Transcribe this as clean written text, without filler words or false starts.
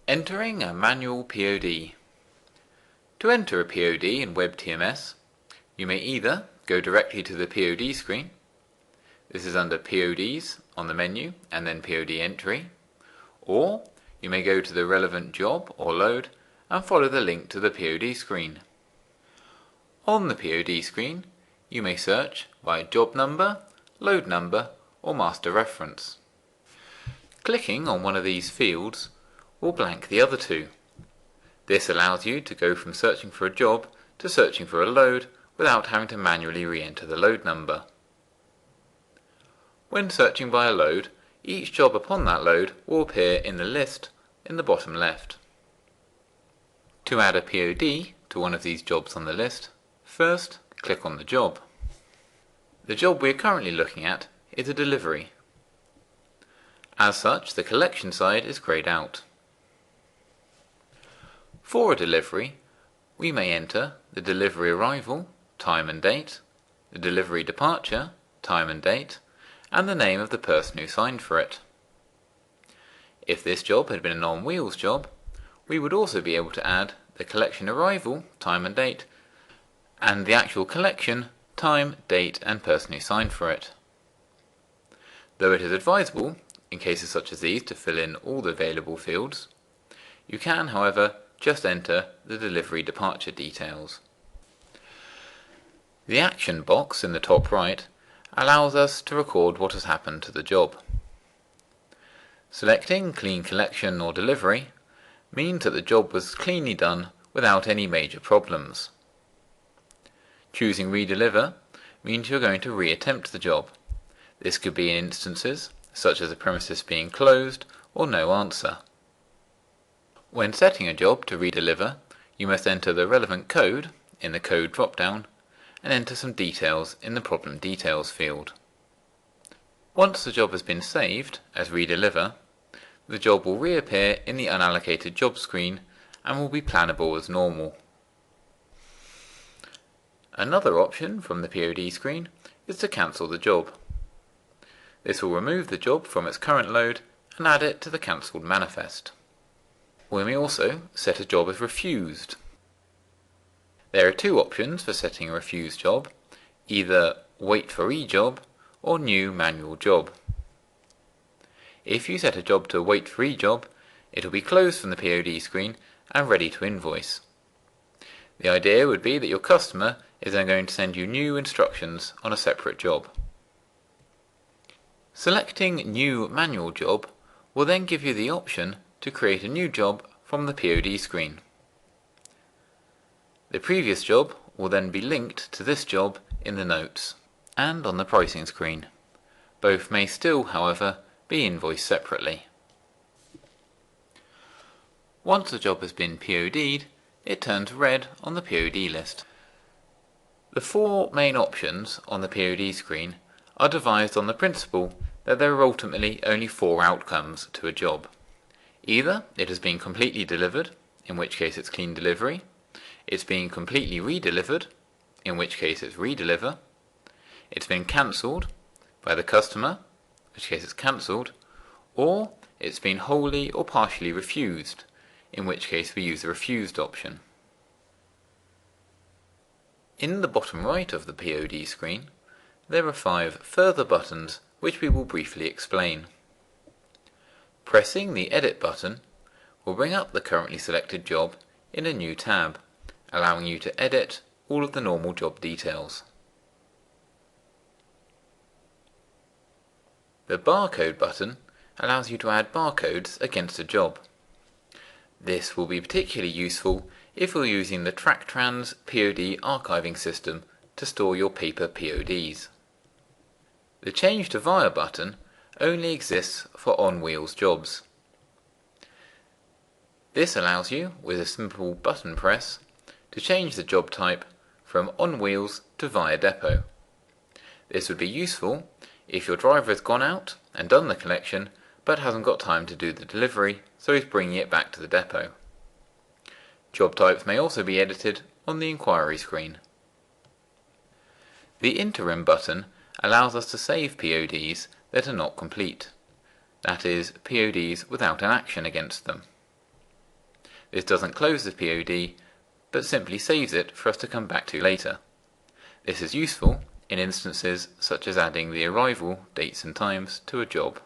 Entering a manual POD. To enter a POD in Web TMS, you may either go directly to the POD screen. This is under PODs on the menu and then POD entry, or you may go to the relevant job or load and follow the link to the POD screen. On the POD screen, you may search by job number, load number, or master reference. Clicking on one of these fields will blank the other two. This allows you to go from searching for a job to searching for a load without having to manually re-enter the load number. When searching by a load, each job upon that load will appear in the list in the bottom left. To add a POD to one of these jobs on the list, first click on the job. The job we are currently looking at is a delivery. As such, the collection side is greyed out. For a delivery, we may enter the delivery arrival, time and date, the delivery departure, time and date, and the name of the person who signed for it. If this job had been an on-wheels job, we would also be able to add the collection arrival, time and date, and the actual collection, time, date, and person who signed for it. Though it is advisable, in cases such as these, to fill in all the available fields, you can, however, just enter the delivery departure details. The action box in the top right allows us to record what has happened to the job. Selecting Clean Collection or Delivery means that the job was cleanly done without any major problems. Choosing Redeliver means you're going to re-attempt the job. This could be in instances such as a premises being closed or no answer. When setting a job to redeliver, you must enter the relevant code in the code drop-down and enter some details in the problem details field. Once the job has been saved as redeliver, the job will reappear in the unallocated job screen and will be plannable as normal. Another option from the POD screen is to cancel the job. This will remove the job from its current load and add it to the cancelled manifest. We may also set a job as refused. There are two options for setting a refused job, either wait for eJob or new manual job. If you set a job to wait for eJob, it will be closed from the POD screen and ready to invoice. The idea would be that your customer is then going to send you new instructions on a separate job. Selecting New Manual Job will then give you the option to create a new job from the POD screen. The previous job will then be linked to this job in the notes and on the pricing screen. Both may still, however, be invoiced separately. Once a job has been POD'd, it turns red on the POD list. The four main options on the POD screen are devised on the principle that there are ultimately only four outcomes to a job. Either it has been completely delivered, in which case it's clean delivery, it's been completely redelivered, in which case it's redeliver, it's been cancelled by the customer, in which case it's cancelled, or it's been wholly or partially refused, in which case we use the refused option. In the bottom right of the POD screen, there are 5 further buttons which we will briefly explain. Pressing the Edit button will bring up the currently selected job in a new tab, allowing you to edit all of the normal job details. The Barcode button allows you to add barcodes against a job. This will be particularly useful if you're using the TrackTrans POD archiving system to store your paper PODs. The Change to Via button only exists for on-wheels jobs. This allows you, with a simple button press, to change the job type from on-wheels to via depot. This would be useful if your driver has gone out and done the collection but hasn't got time to do the delivery, so he's bringing it back to the depot. Job types may also be edited on the inquiry screen. The Interim button allows us to save PODs that are not complete, that is, PODs without an action against them. This doesn't close the POD, but simply saves it for us to come back to later. This is useful in instances such as adding the arrival dates and times to a job.